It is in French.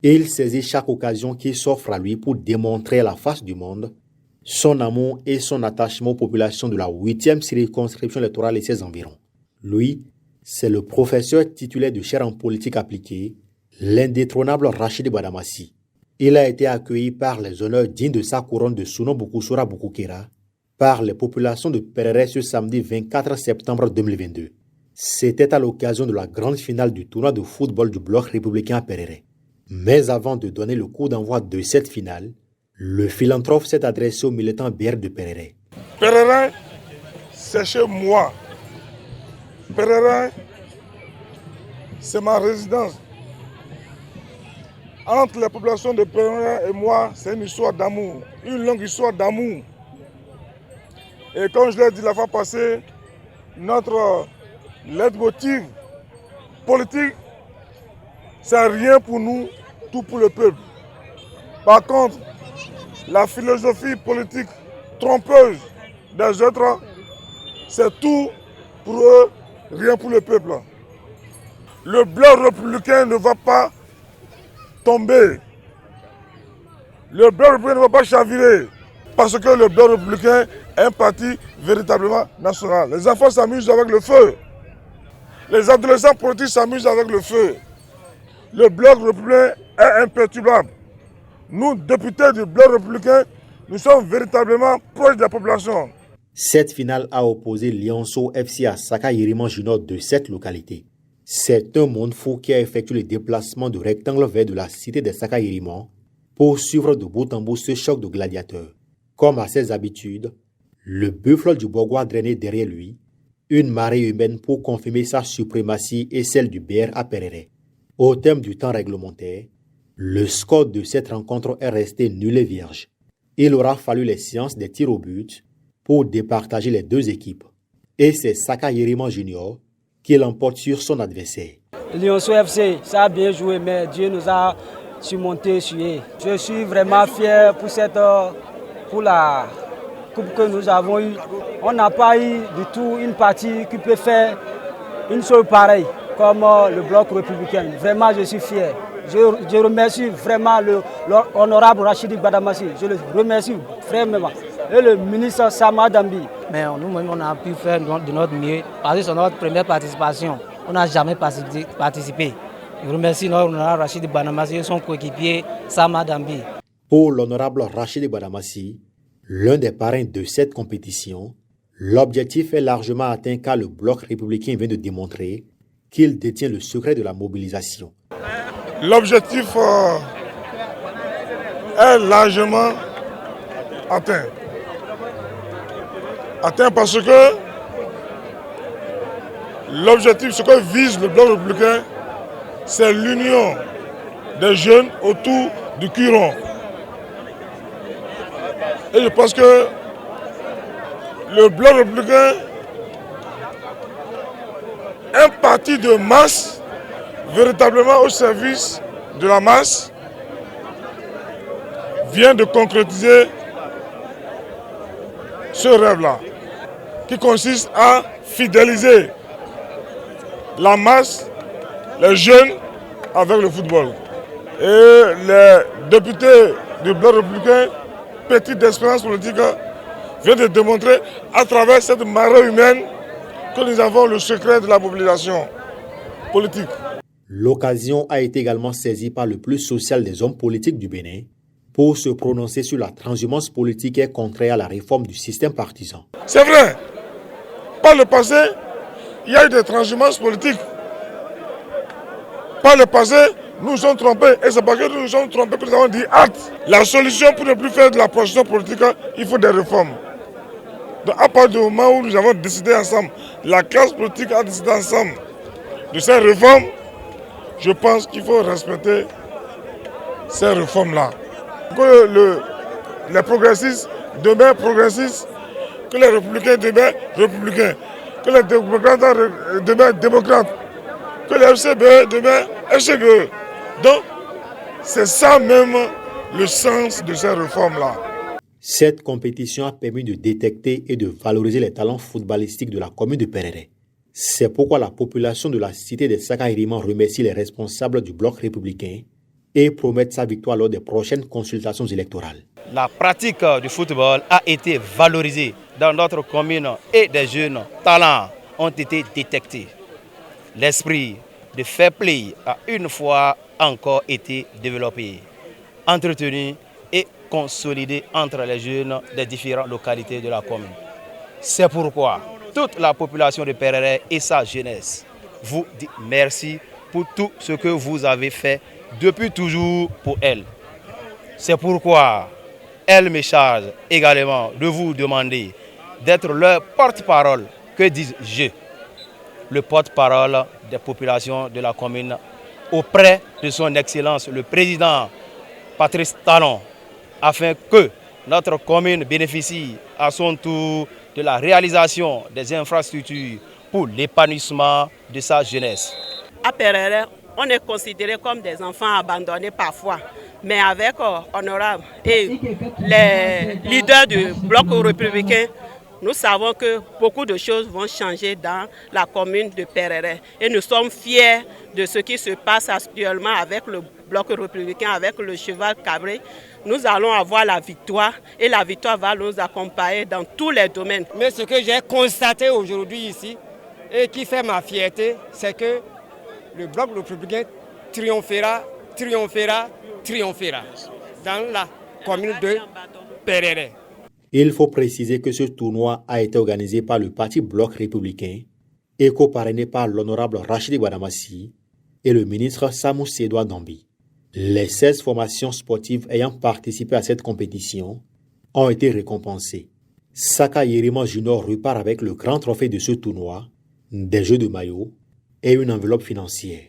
Il saisit chaque occasion qui s'offre à lui pour démontrer à la face du monde son amour et son attachement aux populations de la 8e circonscription électorale et ses environs. Lui, c'est le professeur titulaire de chaire en politique appliquée, l'indétrônable Rachid Badamassi. Il a été accueilli par les honneurs dignes de sa couronne de Souno Boukoussoura Boukoukéra par les populations de Perere ce samedi 24 septembre 2022. C'était à l'occasion de la grande finale du tournoi de football du bloc républicain à Perere. Mais avant de donner le coup d'envoi de cette finale, le philanthrope s'est adressé aux militants BR de Perere. Perere, c'est chez moi. Perere, c'est ma résidence. Entre les populations de Perere et moi, c'est une histoire d'amour, une longue histoire d'amour. Et comme je l'ai dit la fois passée, notre leitmotiv politique, c'est rien pour nous, tout pour le peuple. Par contre, la philosophie politique trompeuse des autres, c'est tout pour eux, rien pour le peuple. Le bloc républicain ne va pas tomber. Le bloc républicain ne va pas chavirer. Parce que le bloc républicain est un parti véritablement national. Les enfants s'amusent avec le feu. Les adolescents politiques s'amusent avec le feu. Le bloc républicain est imperturbable. Nous, députés du bloc républicain, nous sommes véritablement proches de la population. Cette finale a opposé Lionceau FC à Saka Yeriman Junior de cette localité. C'est un monde fou qui a effectué le déplacement du rectangle vert de la cité des Saka Yeriman pour suivre de bout en bout ce choc de gladiateurs. Comme à ses habitudes, le buffle du Bourgois drainait derrière lui une marée humaine pour confirmer sa suprématie et celle du BR à Perere. Au terme du temps réglementaire, le score de cette rencontre est resté nul et vierge. Il aura fallu les séances des tirs au but pour départager les deux équipes. Et c'est Saka Yeriman Junior qui l'emporte sur son adversaire. Lionceau FC, ça a bien joué, mais Dieu nous a surmonté sur eux. Je suis vraiment fier pour la coupe que nous avons eue. On n'a pas eu du tout une partie qui peut faire une chose pareille comme le bloc républicain. Vraiment, je suis fier. Je remercie vraiment l'honorable Rachid Badamassi. Je le remercie vraiment. Et le ministre Sama Dambi. Mais nous-mêmes, on a pu faire de notre mieux parce que c'est notre première participation. On n'a jamais participé. Je remercie l'honorable Rachid Badamassi et son coéquipier Sama Dambi. Pour l'honorable Rachid Badamassi, l'un des parrains de cette compétition, l'objectif est largement atteint car le bloc républicain vient de démontrer qu'il détient le secret de la mobilisation. L'objectif est largement atteint. Atteint parce que l'objectif, ce que vise le bloc républicain, c'est l'union des jeunes autour du Curon. Et je pense que le bloc républicain, un parti de masse, véritablement au service de la masse, vient de concrétiser ce rêve-là, qui consiste à fidéliser la masse, les jeunes, avec le football. Et les députés du bloc républicain, petite expérience politique, viennent de démontrer à travers cette marée humaine que nous avons le secret de la mobilisation politique. L'occasion a été également saisie par le plus social des hommes politiques du Bénin pour se prononcer sur la transhumance politique et contraire à la réforme du système partisan. C'est vrai, par le passé, il y a eu des transhumances politiques. Par le passé, nous nous sommes trompés et c'est parce que nous nous sommes trompés que nous avons dit hâte. La solution pour ne plus faire de la procession politique, il faut des réformes. Donc à partir du moment où nous avons décidé ensemble, la classe politique a décidé ensemble de ces réformes, je pense qu'il faut respecter ces réformes-là. Que les progressistes demeurent progressistes, que les républicains demeurent républicains, que les démocrates demeurent démocrates, que les FCBE demeurent FCBE. Donc, c'est ça même le sens de ces réformes-là. Cette compétition a permis de détecter et de valoriser les talents footballistiques de la commune de Perere. C'est pourquoi la population de la cité des Saka Yeriman remercie les responsables du bloc républicain et promettent sa victoire lors des prochaines consultations électorales. La pratique du football a été valorisée dans notre commune et des jeunes talents ont été détectés. L'esprit de fair play a une fois encore été développé, entretenu et consolidé entre les jeunes des différentes localités de la commune. C'est pourquoi toute la population de Perere et sa jeunesse vous dit merci pour tout ce que vous avez fait depuis toujours pour elle. C'est pourquoi elle me charge également de vous demander d'être leur porte-parole, que dis-je, le porte-parole des populations de la commune auprès de son Excellence le Président Patrice Talon, afin que notre commune bénéficie à son tour de la réalisation des infrastructures pour l'épanouissement de sa jeunesse. À Perere, on est considéré comme des enfants abandonnés parfois, mais avec Honorable et les leaders du bloc républicain, nous savons que beaucoup de choses vont changer dans la commune de Perere. Et nous sommes fiers de ce qui se passe actuellement avec le bloc républicain, avec le cheval cabré. Nous allons avoir la victoire et la victoire va nous accompagner dans tous les domaines. Mais ce que j'ai constaté aujourd'hui ici et qui fait ma fierté, c'est que le bloc républicain triomphera dans la commune de Perere. Il faut préciser que ce tournoi a été organisé par le parti Bloc républicain et co-parrainé par l'honorable Rachidi Badamassi et le ministre Samou Sédoua Dambi. Les 16 formations sportives ayant participé à cette compétition ont été récompensées. Saka Yerima Junior repart avec le grand trophée de ce tournoi, des jeux de maillot et une enveloppe financière.